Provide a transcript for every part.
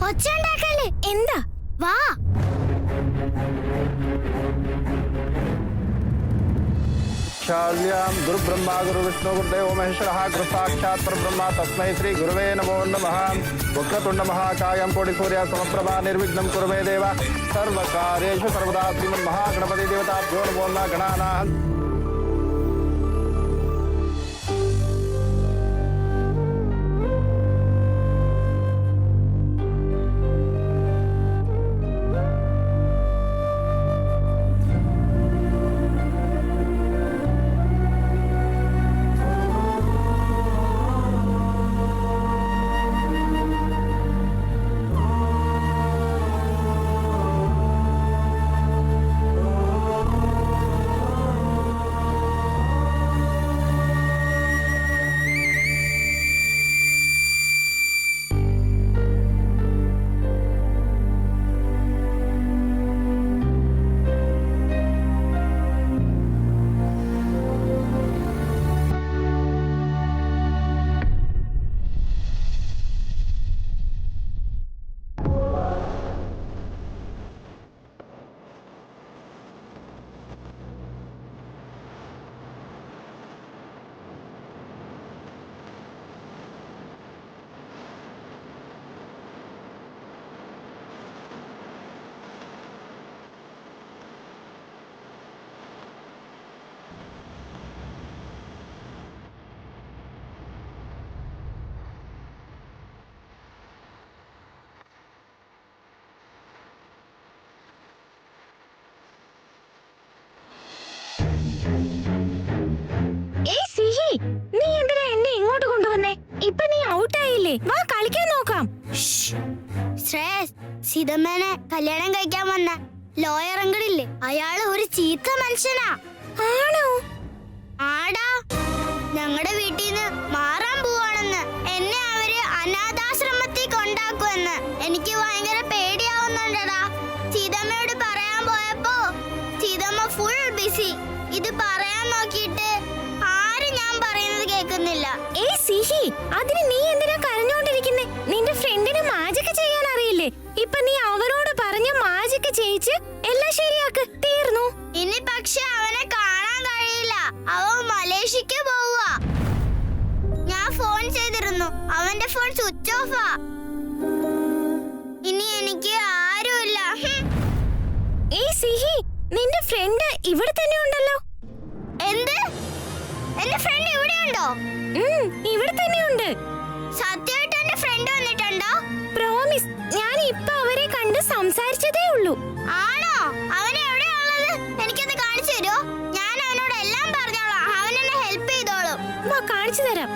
ഒച്ചണ്ടാക്കല്ലേ? എന്താ? വാ. शाल्यां गुरुब्रह्मा गुरुविष्णु गुरुदेवो महेश्वरः गुरुसाक्षात् परब्रह्म तस्मै श्री गुरुवे नमो नमः। वक्रतुण्ड महाकायं कोटिसूर्य समप्रभा निर्विघ्नं कुरु मे देव सर्वकार्येषु सर्वदा श्रीमन्महागणपति देवताभ्यो नमो नमः। गणानां നീ എന്തിനാ എന്നെ ഇങ്ങോട്ട് കൊണ്ടുവന്നേ? ഇപ്പൊ നീ ഔട്ടായില്ലേ? വാ കളിക്കാൻ നോക്കാം. ശ്രേയസ്, സീതമ്മേനെ കല്യാണം കഴിക്കാൻ വന്ന ലോയർ അങ്കിളില്ലേ, അയാള് ഒരു ചീത്ത മനുഷ്യനാ. ആണോ? ആടാ. ഞങ്ങളുടെ വീട്ടിൽ നിന്ന് മാറാൻ പോവാണെന്ന്. എന്നെ അവര് അനാഥാശ്രമത്തിൽ കൊണ്ടാക്കുമെന്ന്. എനിക്ക് ഭയങ്കര പേടിയാവുന്നുണ്ടടാ. സീതമ്മയോട് പറയാൻ പോയപ്പോ സീതമ്മ ഫുൾ ബിസി. ഇത് പറയാൻ നോക്കിയിട്ട് ഞാൻ പറയുന്നത് കേൾക്കുന്നില്ല. അതിന് നീ എന്തിനാ കരഞ്ഞോണ്ടിരിക്കുന്നേ? നിന്റെ ഫ്രണ്ടിന് മാജിക് ചെയ്യാൻ അറിയില്ലേ? ഇപ്പൊ നീ അവനോട് പറഞ്ഞ മാജിക് ചെയ്യിച്ച് എല്ലാം ശരിയാക്ക്. തീർന്നു. ഇനി പക്ഷെ അവനെ കാണാൻ കഴിയില്ല. അവൻ മലേഷ്യക്ക് പോവാ. ഞാൻ ഫോൺ ചെയ്തിരുന്നു. അവന്റെ ഫോൺ സ്വിച്ച് ഓഫാ. ഇനി എനിക്ക് ആരുമില്ല. നിന്റെ ഫ്രണ്ട് ഇവിടെ തന്നെ ഉണ്ടല്ലോ. എന്ത്? എന്റെ ഫ്രണ്ട് ഇവിടെയുണ്ടോ? ഇവിടെ തന്നെയുണ്ട്. സത്യമായിട്ട് എന്റെ ഫ്രണ്ട് വന്നിട്ടുണ്ടോ? പ്രോമിസ്. ഞാൻ ഇപ്പൊ അവരെ കണ്ട് സംസാരിച്ചതേ ഉള്ളൂ. ആണോ? അവൻ എവിടെയാണുള്ളത്? എനിക്കത് കാണിച്ചു തരുമോ? ഞാൻ അവനോട് എല്ലാം പറഞ്ഞോളാം. അവൻ എന്നെ ഹെൽപ്പ് ചെയ്തോളും. വാ, കാണിച്ചു തരാം.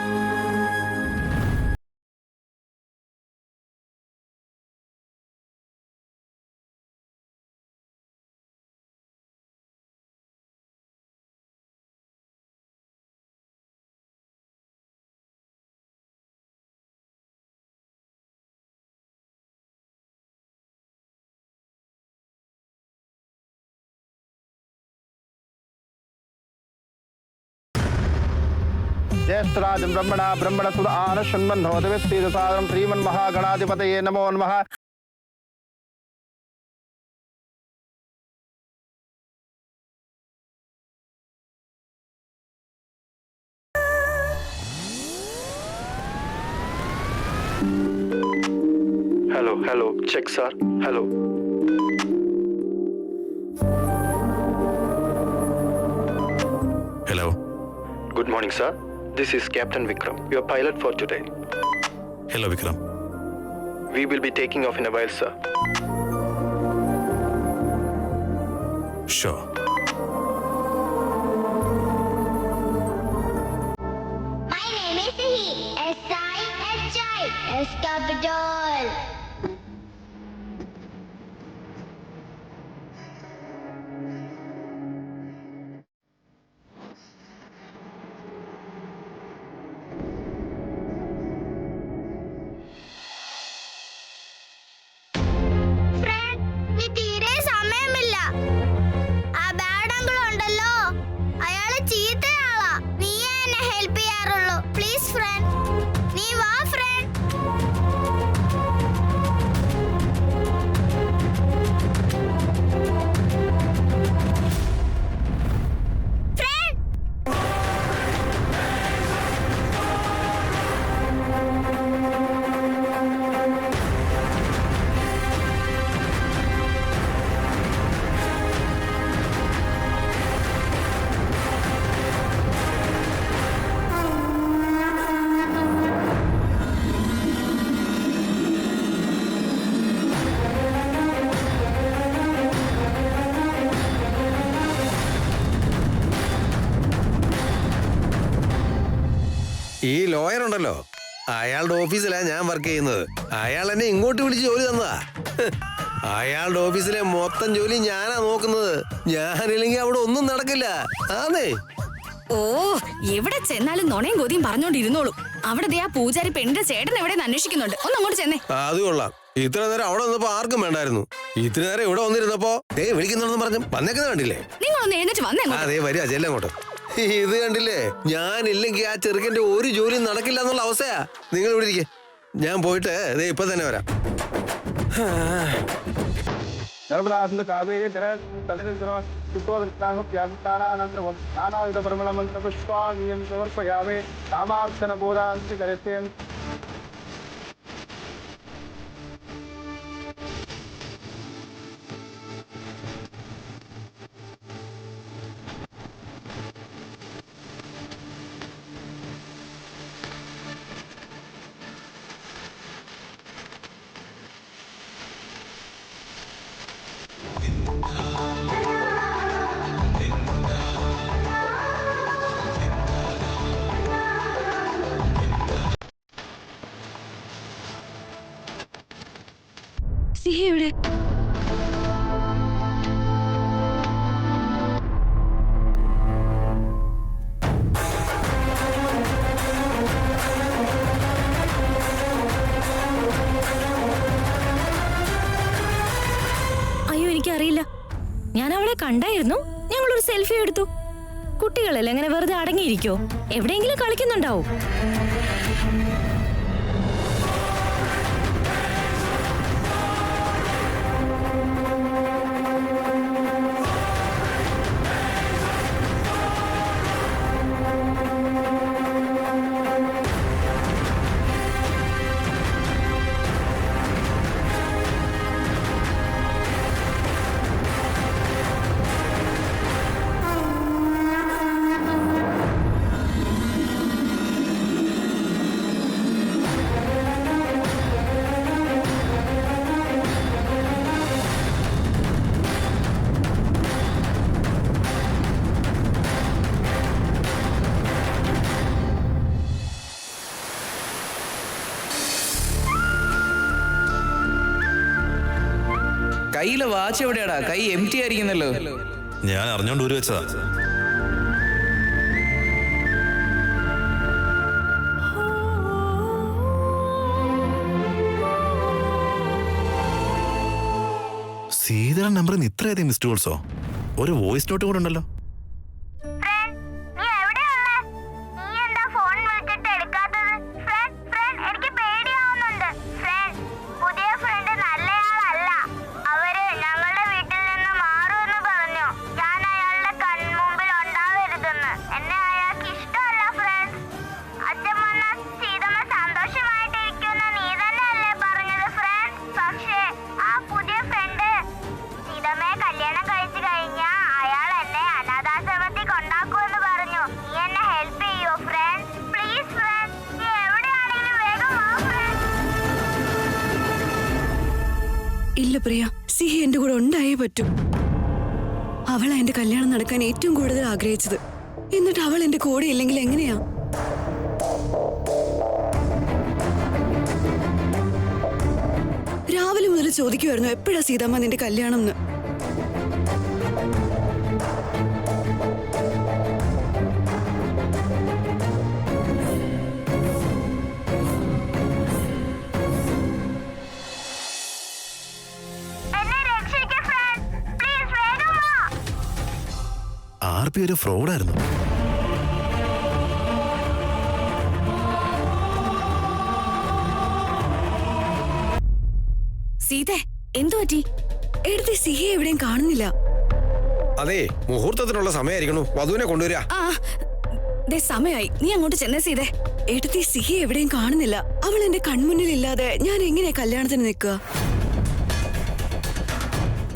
ज्येष्ठराजं ब्रह्मणा ब्रह्मणसुत आनशन्मन्नोदवित्तीदसादं श्रीमन्महागणाधिपतये नमो नमः। Hello, check sir. Hello. Hello. Good morning, sir. This is Captain Vikram, your pilot for today. Hello, Vikram. We will be taking off in a while, sir. Sure. My name is Sihi. S-I-H-I. S capital. ഈ lawyer ഉണ്ടല്ലോ, അയാളുടെ ഓഫീസിലാണ് ഞാൻ work ചെയ്യുന്നത്. അയാൾ എന്നെ ഇങ്ങോട്ട് വിളിച്ച് ജോലി തന്നതാ. അയാളുടെ ഓഫീസിലെ മൊത്തം ജോലി ഞാനാ നോക്കുന്നത്. ഞാനില്ലെങ്കിൽ അവിടെ ഒന്നും നടക്കില്ല. ആന്നേ. ഓ, എവിടെ ചെന്നാലും നുണയും കൊതിയും പറഞ്ഞോണ്ടിരുന്നോളൂ. അവിടെ ദേ ആ പൂജാരി പെണ്ണിന്റെ ചേട്ടൻ എവിടെ അന്വേഷിക്കുന്നുണ്ട്. ഒന്ന് അങ്ങോട്ട് ചെന്നേ. അത് കൊള്ളാം. ഇത്ര നേരം അവിടെ വന്നപ്പോ ആർക്കും വേണ്ടായിരുന്നു. ഇത്ര നേരം ഇവിടെ വന്നിരുന്നപ്പോ വിളിക്കുന്നുണ്ടെന്ന് പറഞ്ഞു വന്നേക്കുന്നത് കണ്ടില്ലേ? നിങ്ങളൊന്ന് എഴുന്നേറ്റ് വന്നേ. അതെ, വരിക ചെല്ലാം അങ്ങോട്ട്. ഇത് കണ്ടില്ലേ, ഞാനില്ലെങ്കിൽ ആ ചെറുക്കന്റെ ഒരു ജോലിയും നടക്കില്ല എന്നുള്ള അവസ്ഥയാ. നിങ്ങൾ ഇവിടെ ഇരിക്കെ, ഞാൻ പോയിട്ട് ഇപ്പൊ തന്നെ വരാം. നർമ്മദാസിന്റെ കാവേരി നാനാവിധ പരിമളമന്ത്ര പുഷ്പാഞ്ജലിം സമർപ്പയാമി. കാമാർത്ഥന ബോധാന്തി കരത്തെ. എവിടെ? അയ്യോ, എനിക്കറിയില്ല. ഞാൻ അവളെ കണ്ടായിരുന്നു. ഞങ്ങളൊരു സെൽഫി എടുത്തു. കുട്ടികളല്ലേ, അങ്ങനെ വെറുതെ അടങ്ങിയിരിക്കോ? എവിടെയെങ്കിലും കളിക്കുന്നുണ്ടാവും. കയ്യിലെ വാച്ച് എവിടെയാടാ? കൈ എംറ്റി ആയിരിക്കുന്നല്ലോ. ഞാൻ അറിഞ്ഞോണ്ട് ഊരി വെച്ചതാ. സീതയുടെ നമ്പറിൽ നിന്ന് ഇത്രയധികം മിസ്ഡ് കോൾസോ? ഒരു വോയിസ് നോട്ട് കൂടെ ഉണ്ടല്ലോ. ഇല്ല പ്രിയ, സിഹി എന്റെ കൂടെ ഉണ്ടായേ പറ്റൂ. അവളാ എന്റെ കല്യാണം നടക്കാൻ ഏറ്റവും കൂടുതൽ ആഗ്രഹിച്ചത്. എന്നിട്ട് അവൾ എന്റെ കൂടെ ഇല്ലെങ്കിൽ എങ്ങനെയാ? രാവിലെ മുതൽ ചോദിക്കുമായിരുന്നു എപ്പോഴാ സീതമ്മ നിന്റെ കല്യാണം എന്ന്. RP ഒരു ഫ്രോഡായിരുന്നു. സീതേ, എന്തു പറ്റി? എടുത്ത് സിഹയെ എവിടെയും കാണുന്നില്ല. അതെ, മുഹൂർത്തത്തിനുള്ള സമയമായിരിക്കണു. വധുവിനെ കൊണ്ടുവരാ. സമയമായി, നീ അങ്ങോട്ട് ചെന്നേ സീതേ. എടുത്ത് സിഹയെ എവിടെയും കാണുന്നില്ല. അവൾ എന്റെ കൺമുന്നിലില്ലാതെ ഞാൻ എങ്ങനെ കല്യാണത്തിന് നിൽക്കുക?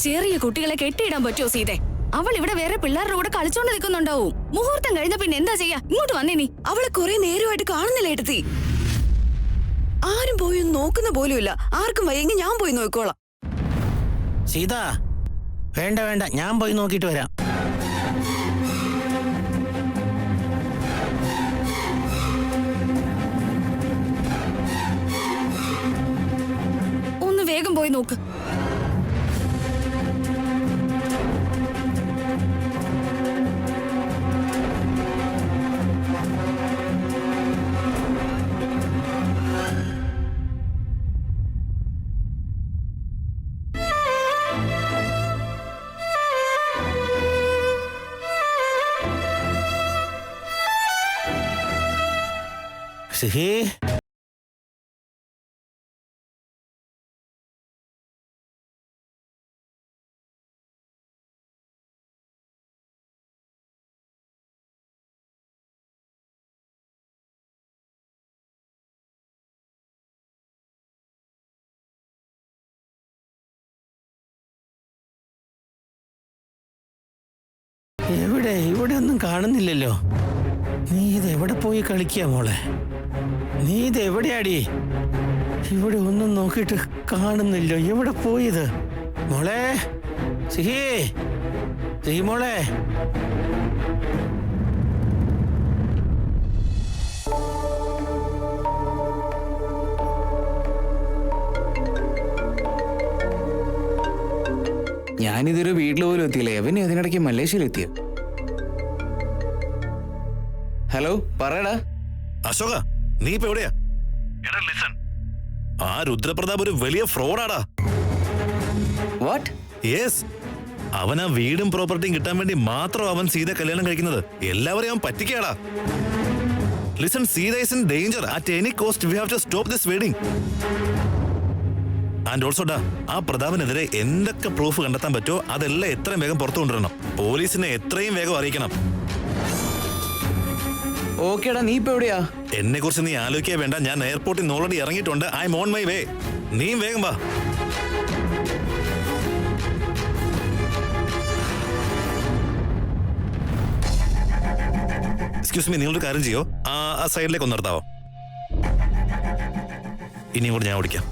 ചെറിയ കുട്ടികളെ കെട്ടിയിടാൻ പറ്റുമോ സീതേ? അവൾ ഇവിടെ വേറെ പിള്ളേരുടെ കൂടെ കളിച്ചോണ്ട് നിൽക്കുന്നുണ്ടാവും. മുഹൂർത്തം കഴിഞ്ഞ പിന്നെ എന്താ ചെയ്യാ? ഇങ്ങോട്ട് വന്നേ നീ. അവളെ കുറെ നേരമായിട്ട് കാണുന്നില്ല എടുത്തി. ആരും പോയി നോക്കുന്ന പോലുമില്ല. ആർക്കും വയ്യെങ്കിൽ ഞാൻ പോയി നോക്കിക്കോളാം. സീത, വേണ്ട വേണ്ട, ഞാൻ പോയി നോക്കിയിട്ട് വരാം. വേഗം പോയി നോക്ക്. സിഹി എവിടെ? ഇവിടെ ഒന്നും കാണുന്നില്ലല്ലോ. നീ ഇത് എവിടെ പോയി കളിക്കുക മോളെ? നീ ഇത് എവിടെയാടി? ഇവിടെ ഒന്നും നോക്കിയിട്ട് കാണുന്നില്ലോ. എവിടെ പോയത് മോളെ? സിഹി, സിഹി മോളെ. ഞാനിതൊരു വീട്ടിൽ പോലും എത്തിയില്ലേ. അവന് അതിനിടയ്ക്ക് മലേഷ്യയിലെത്തിയ. ഹലോ, പറയടാ. അശോക, നീ ഇപ്പൊ എവിടെയാ? ആ രുദ്രപ്രതാപ് ഒരു വലിയ ഫ്രോഡാടാ. വാട്ട്? യെസ്, അവൻ ആ വീടും പ്രോപ്പർട്ടിയും കിട്ടാൻ വേണ്ടി മാത്രം അവൻ സീത കല്യാണം കഴിക്കുന്നത്. എല്ലാവരെയും അവൻ പറ്റിക്കാടാ. Listen, Sita is in danger. At any cost we have to stop this wedding. And also ഡാ, ആ പ്രതാപനെതിരെ എന്തൊക്കെ പ്രൂഫ് കണ്ടെത്താൻ പറ്റുമോ അതെല്ലാം എത്രയും വേഗം പുറത്തു കൊണ്ടുവരണം. പോലീസിനെ എത്രയും വേഗം അറിയിക്കണം. ഓക്കേടാ, നീ ഇപ്പൊ എവിടെയാ? എന്നെ കുറിച്ച് നീ ആലോചിക്കാൻ വേണ്ട. ഞാൻ എയർപോർട്ടിൽ നിന്ന് ഓൾറെഡി ഇറങ്ങിയിട്ടുണ്ട്. I M on my way. നീയും വേഗം വാ. എക്സ്ക്യൂസ് മീ, നിങ്ങളൊരു കാര്യം ചെയ്യോ, ആ സൈഡിലേക്ക് ഒന്ന് നിർത്താവോ? ഇനിയും കൂടെ ഞാൻ ഓടിക്കാം.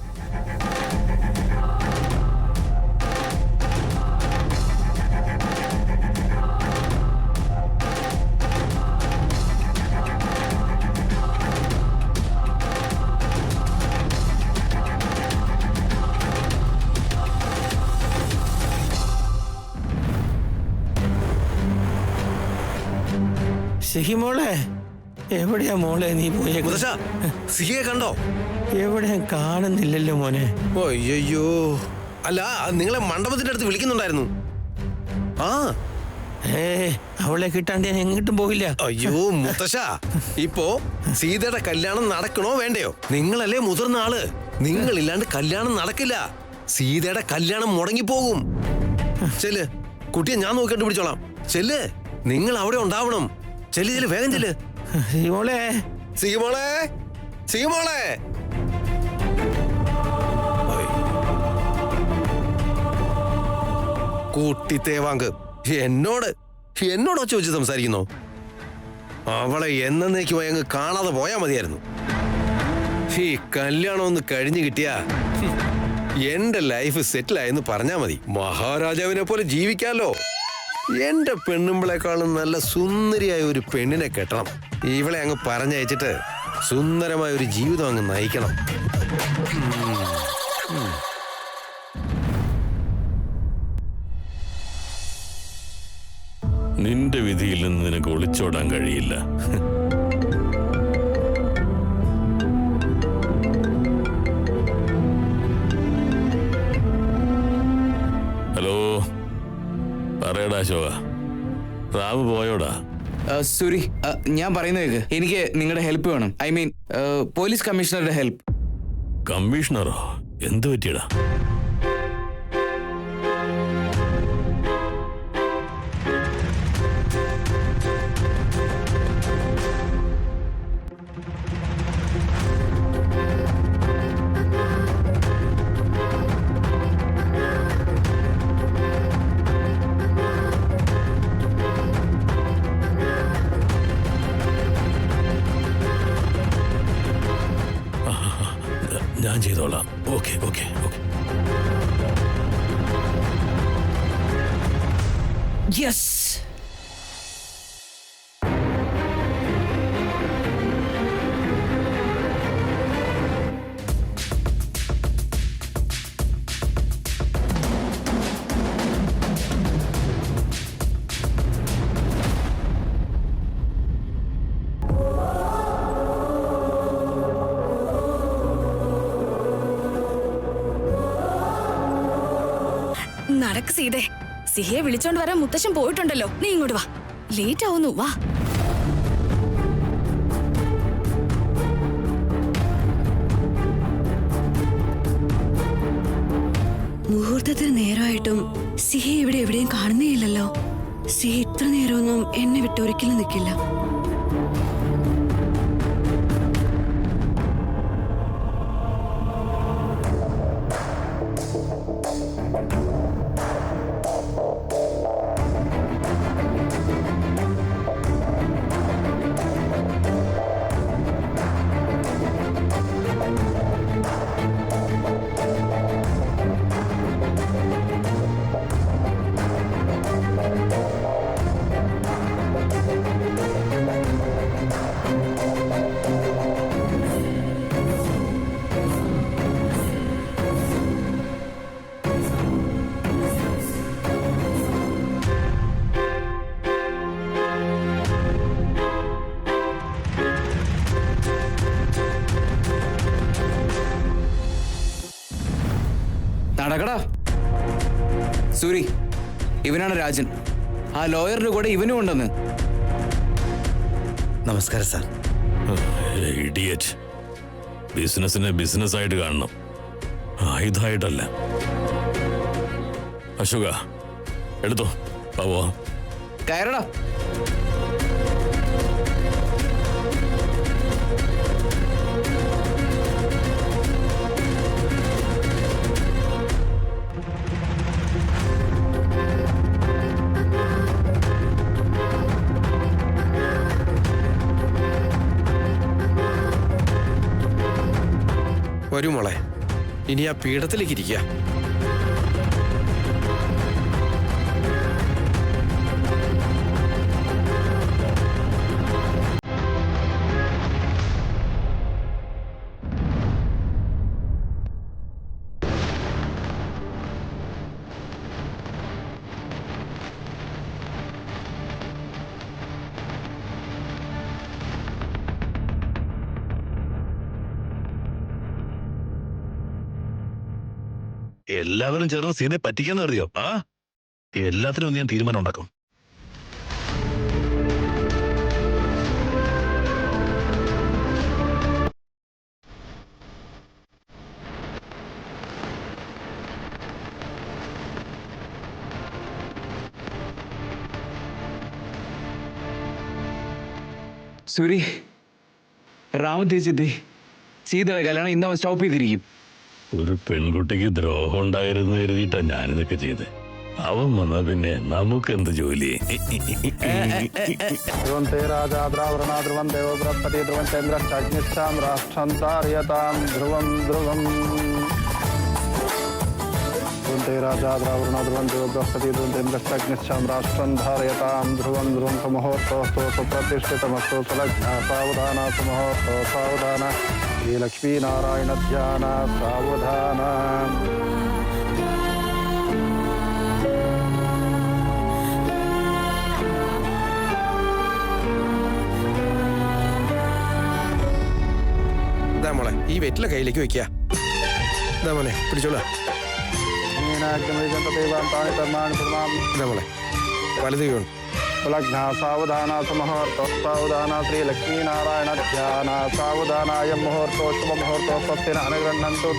സിഹി മോളെ, എവിടെയാ മോളെ നീ പോയ? സിഹിയെ കണ്ടോ? എവിടെയാ കാണുന്നില്ലല്ലോ മോനെ. അയ്യോ, അല്ല, നിങ്ങളെ മണ്ഡപത്തിന്റെ അടുത്ത് വിളിക്കുന്നുണ്ടായിരുന്നു. ആ, അവളെ കിട്ടാണ്ട് ഞാൻ എങ്ങോട്ടും പോകില്ല. അയ്യോ മുത്തശ്ശ, ഇപ്പോ സീതയുടെ കല്യാണം നടക്കണോ വേണ്ടയോ? നിങ്ങളല്ലേ മുതിർന്ന ആള്. നിങ്ങളില്ലാണ്ട് കല്യാണം നടക്കില്ല. സീതയുടെ കല്യാണം മുടങ്ങിപ്പോകും. ചെല്ല്, കുട്ടിയെ ഞാൻ നോക്കിട്ട് പിടിച്ചോളാം. ചെല്ല്, നിങ്ങൾ അവിടെ ഉണ്ടാവണം. ചെല്ല് ചെല്ല്, വേഗം ചെല്ല്. മോളെ, സീമോളെ, സീമോളെ. കുട്ടിത്തേവാങ്ക് എന്നോടോ ചോദിച്ച് സംസാരിക്കുന്നോ? അവളെ എന്നേക്കുമായി അങ്ങ് കാണാതെ പോയാ മതിയായിരുന്നു. ഈ കല്യാണം ഒന്ന് കഴിഞ്ഞു കിട്ടിയാ എന്റെ ലൈഫ് സെറ്റിലായെന്ന് പറഞ്ഞാ മതി. മഹാരാജാവിനെ പോലെ ജീവിക്കാലോ. എന്റെ പെണ്ണുമ്പളെക്കാളും നല്ല സുന്ദരിയായ ഒരു പെണ്ണിനെ കെട്ടണം. ഇവളെ അങ്ങ് പറഞ്ഞയച്ചിട്ട് സുന്ദരമായ ഒരു ജീവിതം അങ്ങ് നയിക്കണം. നിന്റെ വിധിയിൽ നിന്ന് നിനക്ക് ഒളിച്ചോടാൻ കഴിയില്ല. ഹലോ, പറയടാ അശോക, റാവ് പോയോടാ? സൂരി, ഞാൻ പറയുന്നത് കേക്ക്. എനിക്ക് നിങ്ങളുടെ ഹെൽപ്പ് വേണം. ഐ മീൻ പോലീസ് കമ്മീഷണറുടെ ഹെൽപ്പ്. കമ്മീഷണറോ? എന്ത് പറ്റിയടാ? ഞാൻ ചെയ്തോളാം. Okay okay okay. യെസ്. നടക്ക് സീതേ. സിഹിയെ വിളിച്ചോണ്ട് വരാൻ മുത്തശ്ശൻ പോയിട്ടുണ്ടല്ലോ. നീ ഇങ്ങോട്ട് വാ, ലേറ്റ് ആവുന്നു. വാ. മുഹൂർത്തത്തിന് നേരമായിട്ടും സിഹി ഇവിടെ എവിടെയും കാണുന്നേ ഇല്ലല്ലോ. സിഹി ഇത്ര നേരമൊന്നും എന്നെ വിട്ട് ഒരിക്കലും നിൽക്കില്ല. നടക്കടാ. സൂരി, ഇവനാണ് രാജൻ. ആ ലോയറിന്റെ കൂടെ ഇവനും ഉണ്ടെന്ന്. നമസ്കാരം സാർ. ഇഡിയറ്റ്. ബിസിനസിനെ ബിസിനസ് ആയിട്ട് കാണണം, ആയുധമായിട്ടല്ല. അശോക, എടുത്തോ, പോവാ. കയറടാ. വരൂ മോളെ, ഇനി ആ പീഠത്തിലേക്ക് ഇരിക്കുക. എല്ലാവരും ചേർന്ന് സീതയെ പറ്റിക്കാന്ന് കരുതിയോ? എല്ലാത്തിനും ഒന്ന് ഞാൻ തീരുമാനം ഉണ്ടാക്കും. സൂരി, റാം തേച്ചിട്ട് സീതയുടെ കല്യാണം ഇന്നവൻ സ്റ്റോപ്പ് ചെയ്തിരിക്കും. ഒരു പെൺകുട്ടിക്ക് ദ്രോഹം ഉണ്ടായിരുന്നു കരുതിയിട്ടാ ഞാനിതൊക്കെ ചെയ്ത്. അവൻ വന്നാ പിന്നെ നമുക്ക് എന്ത് ജോലി? ധ്രുവന്തേ രാജാദ്രാവരണ ധ്രുവം ദേവോ ബൃഹസ്പതി ധ്രുവം ചന്ദ്രശ്ചാഗ്നിശ്ചാം രാഷ്ട്രം താരയതാം ധ്രുവം ധ്രുവം. ധ്രുവന്തേ രാജാദ്രാവരണ ധ്രുവം ദേവോ ബൃഹസ്പതി ധ്രുവം ചന്ദ്രശ്ചാഗ്നിശ്ചാം രാഷ്ട്രം ധാരയതാം ധ്രുവം ധ്രുവം. സുമുഹൂർത്തോസ്തു സുപ്രതിഷ്ഠിതമസ്തു സുലഗ്ന സാവധാന. സുമുഹൂർത്തോ സാവധാന. ശ്രീ ലക്ഷ്മീനാരായണ ധ്യാന സാവധാന. മോളെ, ഈ വെറ്റില കയ്യിലേക്ക് വെക്കുക. ഇതാ മോനെ, പിടിച്ചോളാം. മോളെ, വലത് കൈ കൊണ്ട്. സുലഗ്ന സാവധാന. സുമുഹൂർത്തോ സാവധാന. ശ്രീ ലക്ഷ്മീനാരായണ ധ്യാന സാവധാനായ മുഹൂർത്തോ ശുഭമുഹൂർത്തോ സ്വസ്തിന അനുഗ്രഹന്തോ.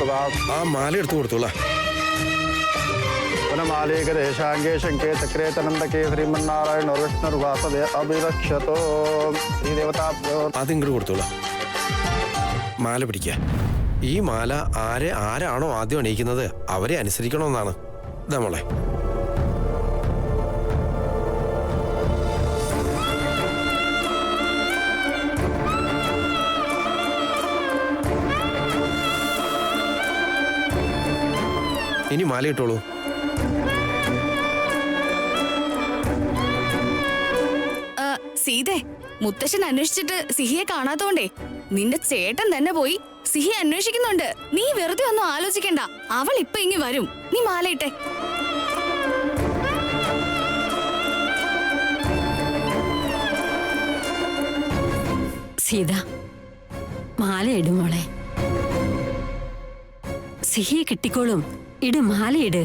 ആ മാല എടുത്തു കൊടുത്തോളാം. വനമാലേകദേശാംഗേ ശങ്കേ ചക്രേ തനന്തകേ ശ്രീമന്നാരായണ വിഷ്ണുർവാസവേ അഭിരക്ഷതോ. ശ്രീദേവതാഭ്യോ. അത് ഇങ്ങോട്ട് കൊടുത്തോളാം. മാല പിടിക്കുക. ഈ മാല ആരാണോ ആദ്യം അണിയിക്കുന്നത് അവരെ അനുസരിക്കണമെന്നാണ്. ഇതാ മോളെ. ഇനി മാല ഇട്ടോളൂ. സീതേ, മുത്തശ്ശൻ അന്വേഷിച്ചിട്ട് സിഹിയെ കാണാത്തോണ്ടേ നിന്റെ ചേട്ടൻ തന്നെ പോയി സിഹിയെ അന്വേഷിക്കുന്നുണ്ട്. നീ വെറുതെ ഒന്നും ആലോചിക്കണ്ട, അവൾ ഇപ്പൊ ഇങ്ങി വരും. നീ മാലയിട്ടെ. സീത, മാല ഇടുമോളെ. സിഹിയെ കിട്ടിക്കോളും. ഇട്, മാലയിട്.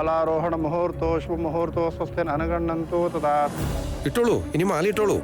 മാലാരോഹണ മുഹൂർത്തോ ശുഭ മുഹൂർത്തോ സ്വസ്തി അനുഗണ്ണന്തോ തഥാ. ഇട്ടോളൂ, ഇനി മാല ഇട്ടോളൂ.